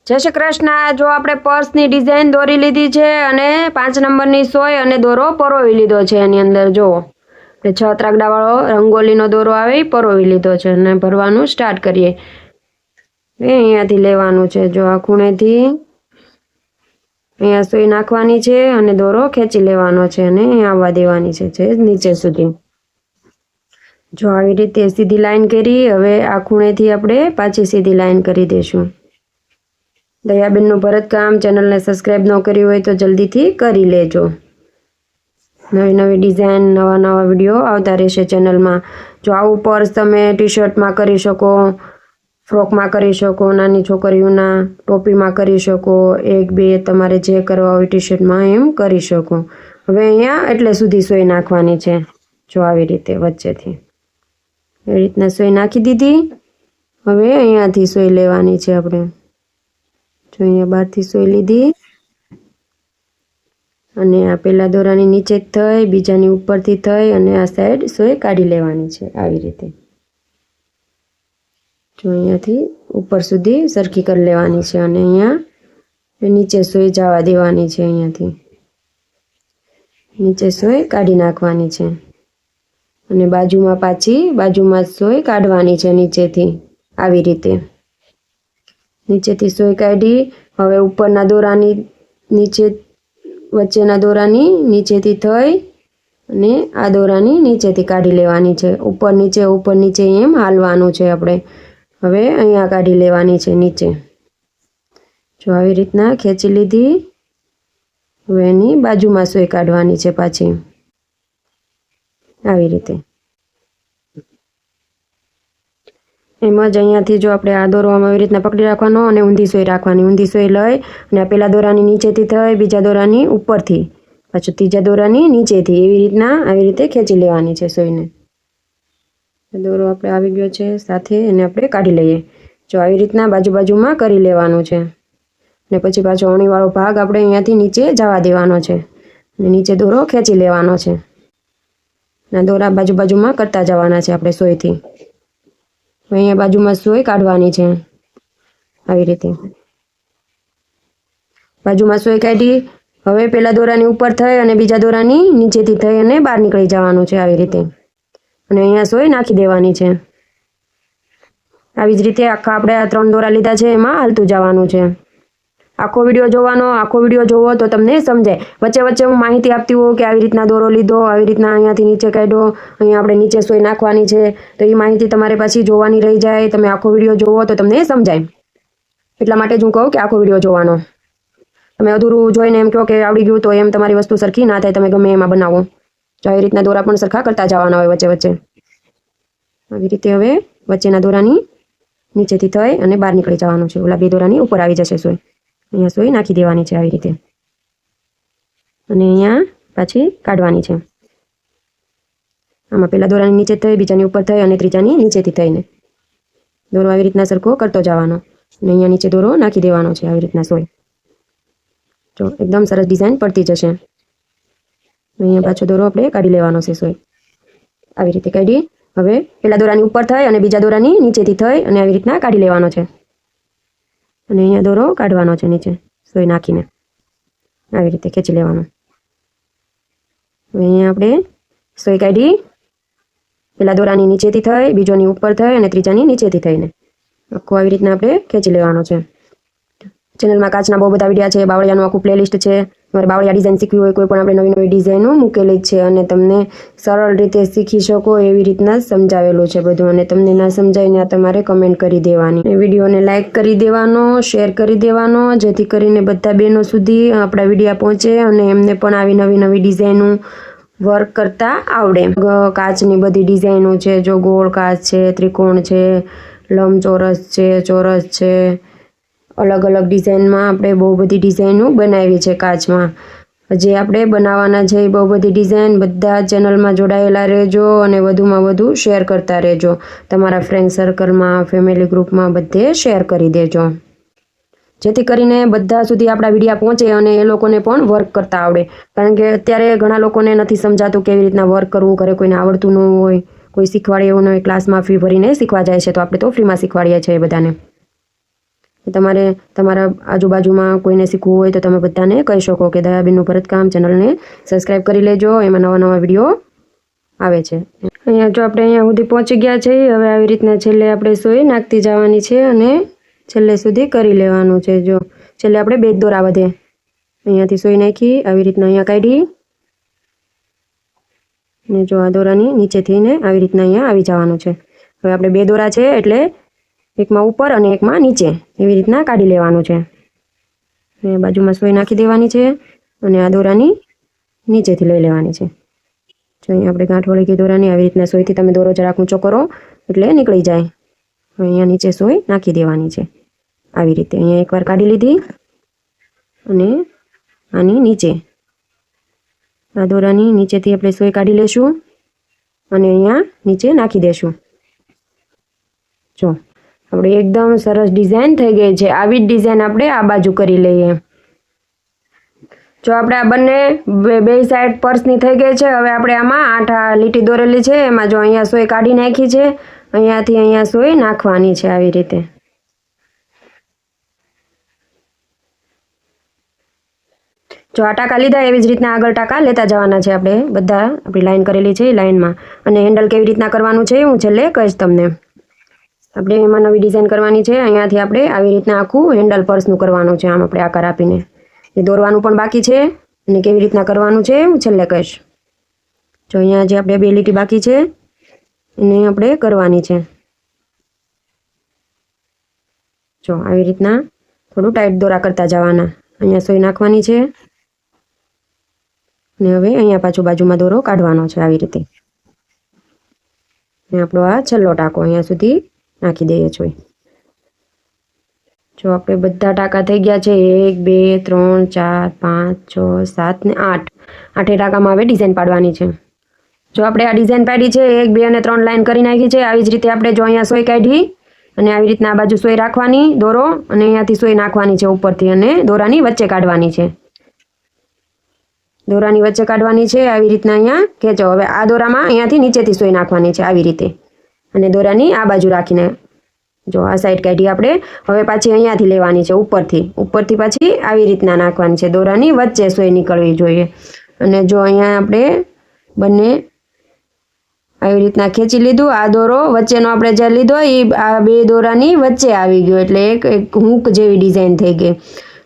જય શ્રી કૃષ્ણ। જો આપણે પર્સની ડિઝાઇન દોરી લીધી છે અને 5 નંબરની સોય અને દોરો પરોવી લીધો છે। એની અંદર જો આપણે 6 ત્રાગડાવાળો રંગોલીનો દોરો આવે એ પરોવી લીધો છે અને ભરવાનું સ્ટાર્ટ કરીએ। અહીંયાથી લેવાનું છે, જો આ ખૂણેથી અહીંયા સોય નાખવાની છે અને દોરો ખેંચી લેવાનો છે અને અહીંયા આવવા દેવાની છે નીચે સુધી। જો આવી રીતે સીધી લાઈન કરી, હવે આ ખૂણેથી આપણે પાછી સીધી લાઈન કરી દઈશું। દયાબેનનું ભરતકામ ચેનલને સબસ્ક્રાઈબ ન કરી હોય તો જલ્દીથી કરી લેજો। નવી નવી ડિઝાઇન, નવા નવા વિડીયો આવતા રહેશે ચેનલમાં। જો આવું પર્સ તમે ટી શર્ટમાં કરી શકો, ફ્રોકમાં કરી શકો, નાની છોકરીઓના ટોપીમાં કરી શકો, 1-2 તમારે જે કરવા હોય ટી શર્ટમાં એમ કરી શકો। હવે અહીંયા એટલે સુધી સોય નાખવાની છે, જો આવી રીતે વચ્ચેથી એવી રીતના સોય નાખી દીધી। હવે અહીંયાથી સોય લેવાની છે આપણે, જો અહીંયા બહારથી સોય લીધી અને આ પહેલા દોરાની નીચે થઈ, બીજાની ઉપરથી થઈ અને આ સાઈડ સોય કાઢી લેવાની છે આવી રીતે। જો અહીંયાથી ઉપર સુધી સરખી કરી લેવાની છે અને અહીંયા નીચે સોય જવા દેવાની છે। અહીંયાથી નીચે સોય કાઢી નાખવાની છે અને બાજુમાં સોય કાઢવાની છે નીચેથી આવી રીતે। નીચેથી સોય કાઢી, હવે ઉપરના દોરાની નીચે, વચ્ચેના દોરાની નીચેથી થઈ અને આ દોરાની નીચેથી કાઢી લેવાની છે। ઉપર નીચે એમ હાલવાનું છે આપણે। હવે અહીંયા કાઢી લેવાની છે નીચે, જો આવી રીતના ખેંચી લીધી। હવે એની બાજુમાં સોય કાઢવાની છે પાછી આવી રીતે। એમ જ અહીંયાથી જો આપણે આ દોરો આવી રીતના પકડી રાખવાનો અને ઊંધી સોય રાખવાની। ઊંધી સોય લઈ અને આ પહેલા દોરાની નીચેથી થઈ, બીજા દોરાની ઉપરથી, પાછું ત્રીજા દોરાની નીચેથી એવી રીતના આવી રીતે ખેંચી લેવાની છે સોયને। દોરો આપણે આવી ગયો છે સાથે, એને આપણે કાઢી લઈએ। જો આવી રીતના બાજુમાં કરી લેવાનું છે અને પછી પાછો અણીવાળો ભાગ આપણે અહીંયાથી નીચે જવા દેવાનો છે અને નીચે દોરો ખેંચી લેવાનો છે અને દોરા બાજુમાં કરતા જવાના છે આપણે સોયથી। અહીંયા બાજુમાં સોય કાઢવાની છે આવી રીતે। બાજુમાં સોય કાઢી, હવે પહેલા દોરાની ઉપર થઈ અને બીજા દોરાની નીચેથી થઈ અને બહાર નીકળી જવાનું છે આવી રીતે અને અહીંયા સોય નાખી દેવાની છે। આવી જ રીતે આખા આપણે આ 3 દોરા લીધા છે એમાં હાલતું જવાનું છે। આખો વિડીયો જોવાનો, આખો વિડીયો જોવો તો તમને સમજાય। વચ્ચે હું માહિતી આપતી હોઉં કે આવી રીતના દોરો લીધો, આવી રીતના અહીંયાથી નીચે કાઢ્યો, અહીંયા આપણે નીચે સોય નાખવાની છે, તો એ માહિતી તમારે પાછી જોવાની રહી જાય। તમે આખો વિડીયો જોવો તો તમને સમજાય, એટલા માટે જ હું કહું કે આખો વિડીયો જોવાનો। તમે અધૂરું જોઈને એમ કહો કે આવડી ગયું તો એમ તમારી વસ્તુ સરખી ના થાય, તમે ગમે એમાં બનાવો। તો આવી રીતના દોરા પણ સરખા કરતા જવાના હોય વચ્ચે। આવી રીતે હવે વચ્ચેના દોરાની નીચેથી થઈ અને બહાર નીકળી જવાનું છે, ઓલા 2 દોરાની ઉપર આવી જશે સોય। અહીંયા સોય નાખી દેવાની છે આવી રીતે અને અહીંયા પાછી કાઢવાની છે। આમાં પહેલા દોરાની નીચે થઈ, બીજાની ઉપર થઈ અને ત્રીજાની નીચેથી થઈને દોરો આવી રીતના સરખો કરતો જવાનો અને અહીંયા નીચે દોરો નાખી દેવાનો છે આવી રીતના સોય। જો એકદમ સરસ ડિઝાઇન પડતી જશે। અહીંયા પાછો દોરો આપણે કાઢી લેવાનો છે સોય આવી રીતે કાઢી, હવે પહેલા દોરાની ઉપર થઈ અને બીજા દોરાની નીચેથી થઈ અને આવી રીતના કાઢી લેવાનો છે અને અહીંયા દોરો કાઢવાનો છે નીચે સોય નાખીને આવી રીતે ખેંચી લેવાનો। હવે અહીંયા આપણે સોય કાઢી, પહેલા દોરાની નીચેથી થઈ, બીજોની ઉપર થઈ અને ત્રીજાની નીચેથી થઈને આખું આવી રીતના આપણે ખેંચી લેવાનો છે। ચેનલમાં કાચના બહુ બધા વિડીયા છે, બાવળિયાનું આખું પ્લેલિસ્ટ છે। તમારે બાવળિયા ડિઝાઇન શીખવી હોય, કોઈ પણ આપણે નવી ડિઝાઇનો મૂકેલી જ છે અને તમને સરળ રીતે શીખી શકો એવી રીતના સમજાવેલું છે બધું। અને તમને ના સમજાય ને તમારે કમેન્ટ કરી દેવાની। વિડીયોને લાઇક કરી દેવાનો, શેર કરી દેવાનો, જેથી કરીને બધા બહેનો સુધી આપણા વિડીયા પહોંચે અને એમને પણ આવી નવી ડિઝાઇનો વર્ક કરતા આવડે। કાચની બધી ડિઝાઇનો છે, જો ગોળ કાચ છે, ત્રિકોણ છે, લંબચોરસ છે, ચોરસ છે, અલગ ડિઝાઇનમાં આપણે બહુ બધી ડિઝાઇનો બનાવી છે કાચમાં। જે આપણે બનાવવાના છે એ બહુ બધી ડિઝાઇન। બધા ચેનલમાં જોડાયેલા રહેજો અને વધુમાં વધુ શેર કરતા રહેજો। તમારા ફ્રેન્ડ સર્કલમાં, ફેમિલી ગ્રુપમાં બધે શેર કરી દેજો, જેથી કરીને બધા સુધી આપણા વિડીયા પહોંચે અને એ લોકોને પણ વર્ક કરતા આવડે। કારણ કે અત્યારે ઘણા લોકોને નથી સમજાતું કેવી રીતના વર્ક કરવું, ઘરે કોઈને આવડતું ન હોય, કોઈ શીખવાડે એવું ન હોય, ક્લાસમાં ફી ભરીને શીખવા જાય છે, તો આપણે તો ફ્રીમાં શીખવાડીએ છીએ બધાને। તમારે તમારા આજુબાજુમાં કોઈને શીખવું હોય તો તમે બધાને કહી શકો કે દયાબેનનું ભરતકામ ચેનલને સબસ્ક્રાઈબ કરી લેજો, એમાં નવા નવા વિડીયો આવે છે. અહીંયા જો આપણે અહીંયા સુધી પહોંચી ગયા છે. હવે આવી રીતના છેલ્લે આપણે સોય નાખતી જવાની છે અને છેલ્લે સુધી કરી લેવાનું છે. જો છેલ્લે આપણે 2 દોરા વધે અહીંયાથી સોય નાખી આવી રીતના અહીંયા કાઢી ને જો આ દોરાની નીચેથી ને આવી રીતના અહીંયા આવી જવાનું છે. હવે આપણે 2 દોરા છે એટલે એકમાં ઉપર અને એકમાં નીચે એવી રીતના કાઢી લેવાનું છે. અને બાજુમાં સોય નાખી દેવાની છે અને આ દોરાની નીચેથી લઈ લેવાની છે. જો અહીંયા આપણે ગાંઠ વળી ગઈ દોરાની આવી રીતના સોયથી તમે દોરો જરાક ઊંચો કરો એટલે નીકળી જાય. અહીંયા નીચે સોય નાખી દેવાની છે આવી રીતે. અહીંયા એકવાર કાઢી લીધી અને આની નીચે આ દોરાની નીચેથી આપણે સોય કાઢી લેશું અને અહીંયા નીચે નાખી દેશું. જો આપણે એકદમ સરસ ડિઝાઇન થઈ ગઈ છે. આવી જ ડિઝાઇન આપણે આ બાજુ કરી લઈએ. જો આપણે આ બંને બે સાઈડ પર્સની થઈ ગઈ છે. હવે આપણે આમાં 8 લીટી દોરેલી છે એમાં જો અહીંયા સોય કાઢી નાખી છે, અહીંયાથી અહીંયા સોય નાખવાની છે આવી રીતે. જો આ ટાંકા લીધા એવી જ રીતના આગળ ટાંકા લેતા જવાના છે આપણે બધા. આપણી લાઈન કરેલી છે એ લાઈનમાં. અને હેન્ડલ કેવી રીતના કરવાનું છે હું છેલ્લે કહીશ તમને. આપણે એમાં નવી ડિઝાઇન કરવાની છે. અહીંયાથી આપણે આવી રીતના આખું હેન્ડલ પર્સનું કરવાનું છે. આમ આપણે આકાર આપીને એ દોરવાનું પણ બાકી છે અને કેવી રીતના કરવાનું છે હું છેલ્લે કહીશ. જો અહીંયા જે આપણે 2 લીટી બાકી છે એને આપણે કરવાની છે. જો આવી રીતના થોડું ટાઈટ દોરા કરતા જવાના. અહીંયા સોય નાખવાની છે અને હવે અહીંયા પાછું બાજુમાં દોરો કાઢવાનો છે આવી રીતે. ને આપણો આ છેલ્લો ટાંકો અહીંયા સુધી નાખી દઈએ છીએ. જો આપણે બધા ટાંકા થઈ ગયા છે 1 2 3 4 5 6 7 ને 8 ટાંકામાં હવે ડિઝાઇન પાડવાની છે. જો આપણે આ ડિઝાઇન પાડી છે 1 2 અને 3 લાઈન કરી નાખી છે. આવી જ રીતે આપણે જો અહીંયા સોય કાઢી અને આવી રીતના આ બાજુ સોય રાખવાની દોરો અને અહીંયાથી સોય નાખવાની છે ઉપરથી અને દોરાની વચ્ચે કાઢવાની છે. દોરાની વચ્ચે કાઢવાની છે આવી રીતના અહીંયા ખેંચો. હવે આ દોરામાં અહીંયાથી નીચેથી સોય નાખવાની છે આવી રીતે અને દોરાની આ બાજુ રાખીને જો આ સાઈડ કાઢી આપણે. હવે પાછી અહીંયાથી લેવાની છે ઉપરથી પાછી આવી રીતના નાખવાની છે. દોરાની વચ્ચે સોય નીકળવી જોઈએ. અને જો અહીંયા આપણે બંને આવી રીતના ખેંચી લીધું. આ દોરો વચ્ચેનો આપણે જે લીધો એ આ 2 દોરાની વચ્ચે આવી ગયો એટલે એક હૂક જેવી ડિઝાઇન થઈ ગઈ.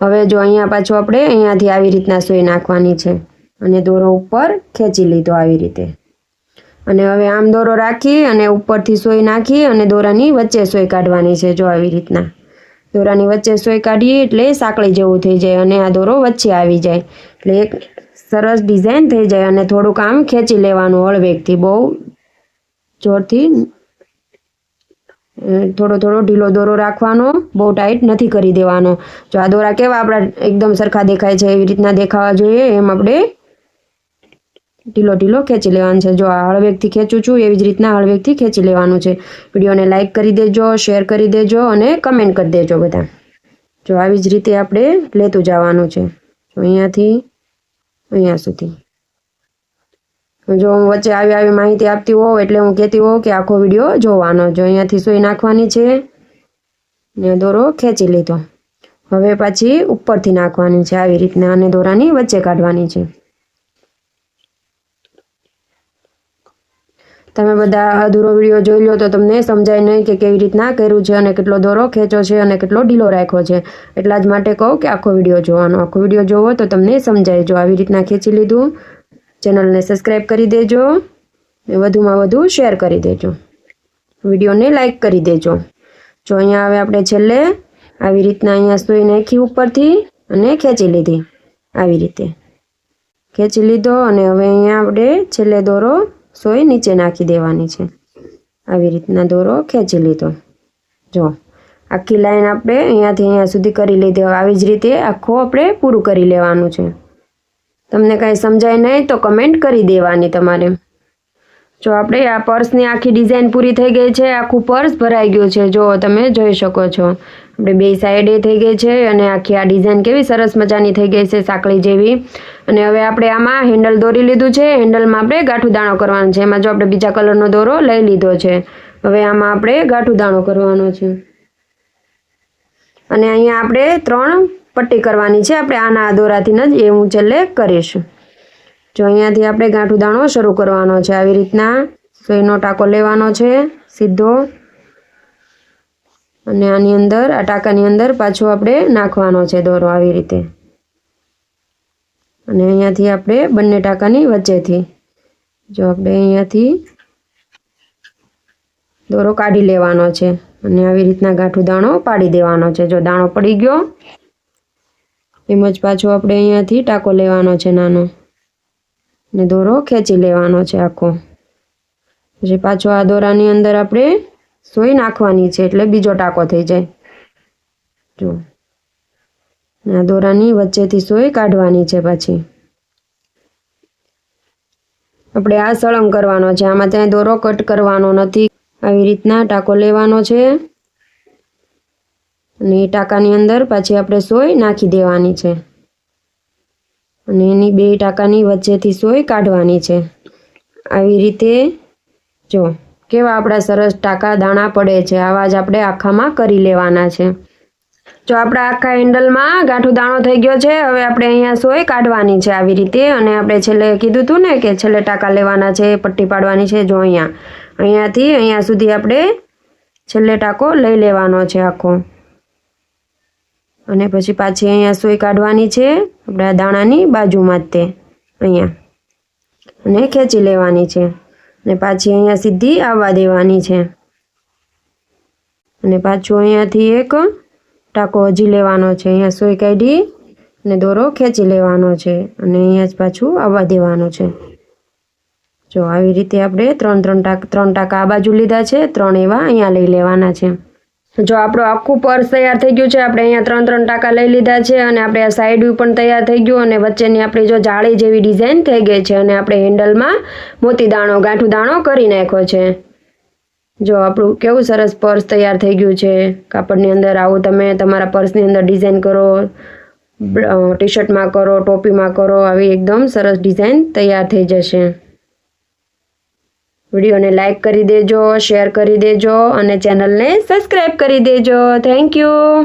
હવે જો અહીંયા પાછું આપણે અહીંયાથી આવી રીતના સોય નાખવાની છે અને દોરો ઉપર ખેંચી લીધો આવી રીતે. અને હવે આમ દોરો રાખી અને ઉપરથી સોય નાખી અને દોરાની વચ્ચે સોય કાઢવાની છે. જો આવી રીતના દોરાની વચ્ચે સોય કાઢીએ એટલે સાંકળી જેવું થઈ જાય અને આ દોરો વચ્ચે આવી જાય એટલે એક સરસ ડિઝાઇન થઈ જાય. અને થોડુંક આમ ખેંચી લેવાનું હળવેકથી, બહુ જોરથી થોડો ઢીલો દોરો રાખવાનો, બહુ ટાઈટ નથી કરી દેવાનો. જો આ દોરા કેવા આપણા એકદમ સરખા દેખાય છે એવી રીતના દેખાવા જોઈએ એમ આપણે ઢીલો ખેંચી લેવાનું છે. જો આ હળવેકથી ખેંચું છું એવી જ રીતના હળવેકથી ખેંચી લેવાનું છે. વિડીયોને લાઇક કરી દેજો, શેર કરી દેજો અને કમેન્ટ કરી દેજો બધા. જો આવી જ રીતે આપણે લેતું જવાનું છે. જો અહીંયાથી અહીંયા સુધી. જો હું વચ્ચે આવી માહિતી આપતી હોઉં એટલે હું કહેતી હોઉં કે આખો વિડીયો જોવાનો. જો અહીંયાથી સોય નાખવાની છે ને દોરો ખેંચી લીધો. હવે પાછી ઉપરથી નાખવાની છે આવી રીતના અને દોરાની વચ્ચે કાઢવાની છે. તમે બધા અધૂરો વિડીયો જોઈ લો તો તમને સમજાય નહીં કે કેવી રીતના કર્યું છે અને કેટલો દોરો ખેંચો છે અને કેટલો ઢીલો રાખ્યો છે. એટલા જ માટે કહું કે આખો વિડીયો જોવાનો. આખો વિડીયો જોવો તો તમને સમજાય. જો આવી રીતના ખેંચી લીધું. ચેનલને સબસ્ક્રાઈબ કરી દેજો, વધુમાં વધુ શેર કરી દેજો, વિડીયોને લાઈક કરી દેજો. જો અહીંયા હવે આપણે છેલ્લે આવી રીતના અહીંયા સોય નાખી ઉપરથી અને ખેંચી લીધી આવી રીતે ખેંચી લીધો. અને હવે અહીંયા આપણે છેલ્લે દોરો સોય નીચે નાખી દેવાની છે આવી રીતના દોરો ખેંચી લીધો. જો આખી લાઈન આપણે અહીંયાથી અહીંયા સુધી કરી લીધી. આવી જ રીતે આખો આપણે પૂરું કરી લેવાનું છે. તમને કાંઈ સમજાય નહીં તો કમેન્ટ કરી દેવાની તમારે. જો આપણે આ પર્સની આખી ડિઝાઇન પૂરી થઈ ગઈ છે. આખું પર્સ ભરાઈ ગયું છે. જો તમે જોઈ શકો છો આપણે 2 સાઈડે થઈ ગઈ છે અને આખી આ ડિઝાઇન કેવી સરસ મજાની થઈ ગઈ છે સાંકળી જેવી. અને હવે આપણે આમાં હેન્ડલ દોરી લીધું છે. હેન્ડલમાં આપણે ગાંઠું દાણો કરવાનો છે. એમાં જો આપણે બીજા કલરનો દોરો લઈ લીધો છે. હવે આમાં આપણે ગાંઠું દાણો કરવાનો છે. અને અહીંયા આપણે 3 પટ્ટી કરવાની છે. આપણે આના દોરાથી જ એ હું છેલ્લે કરીશ. જો અહીંયાથી આપણે ગાંઠું દાણો શરૂ કરવાનો છે. આવી રીતના સોયનો ટાંકો લેવાનો છે સીધો, અને આની અંદર આ ટાંકાની અંદર પાછો આપણે નાખવાનો છે દોરો આવી રીતે. અને અહીંયાથી આપણે બંને ટાંકાની વચ્ચેથી જો આપણે અહીંયાથી દોરો કાઢી લેવાનો છે અને આવી રીતના ગાંઠું દાણો પાડી દેવાનો છે. જો દાણો પડી ગયો એમ જ પાછો આપણે અહીંયાથી ટાંકો લેવાનો છે નાનો, ને દોરો ખેંચી લેવાનો છે આખો. પછી પાછો આ દોરાની અંદર આપણે સોય નાખવાની છે એટલે બીજો ટાંકો થઈ જાય. જો આ દોરાની વચ્ચેથી સોય કાઢવાની છે. પાછી આપણે આ સળંગ કરવાનો છે, આમાં ત્યાં દોરો કટ કરવાનો નથી. આવી રીતના ટાંકો લેવાનો છે અને એ ટાંકાની અંદર પાછી આપણે સોય નાખી દેવાની છે અને એની 2 ટાંકાની વચ્ચેથી સોય કાઢવાની છે. આવી રીતે જો કેવા આપણા સરસ ટાંકા દાણા પડે છે, આવા જ આપણે આખામાં કરી લેવાના છે. જો આપણા આખા હેન્ડલમાં ગાંઠું દાણો થઈ ગયો છે. હવે આપણે અહીંયા સોય કાઢવાની છે આવી રીતે, અને આપણે છેલ્લે કીધું હતું ને કે છેલ્લે ટાંકા લેવાના છે, પટ્ટી પાડવાની છે. જો અહીંયાથી અહીંયા સુધી આપણે છેલ્લે ટાંકો લઈ લેવાનો છે આખો, અને પછી પાછી અહીંયા સોય કાઢવાની છે આપણે આ દાણાની બાજુમાં જ તે અહીંયા, અને ખેંચી લેવાની છે અને પાછી અહીંયા સીધી આવવા દેવાની છે. અને પાછું અહીંયાથી એક ટાંકો હજી લેવાનો છે. અહીંયા સોય કાઢી અને દોરો ખેંચી લેવાનો છે અને અહીંયા જ પાછું આવવા દેવાનું છે. જો આવી રીતે આપણે 3 ટાંકા આ બાજુ લીધા છે, 3 એવા અહીંયા લઈ લેવાના છે. જો આપણું આખું પર્સ તૈયાર થઈ ગયું છે. આપણે અહીંયા 3 ટાંકા લઈ લીધા છે અને આપણે આ સાઈડ પણ તૈયાર થઈ ગયું, અને વચ્ચેની આપણી જો જાળી જેવી ડિઝાઇન થઈ ગઈ છે, અને આપણે હેન્ડલમાં મોતી દાણો ગાંઠું દાણો કરી નાખ્યો છે. જો આપણું કેવું સરસ પર્સ તૈયાર થઈ ગયું છે. કાપડની અંદર આવું તમે તમારા પર્સની અંદર ડિઝાઇન કરો, ટી શર્ટમાં કરો, ટોપીમાં કરો, આવી એકદમ સરસ ડિઝાઇન તૈયાર થઈ જશે. વિડીયોને લાઈક કરી દેજો, શેર કરી દેજો અને ચેનલને સબસ્ક્રાઈબ કરી દેજો. Thank you.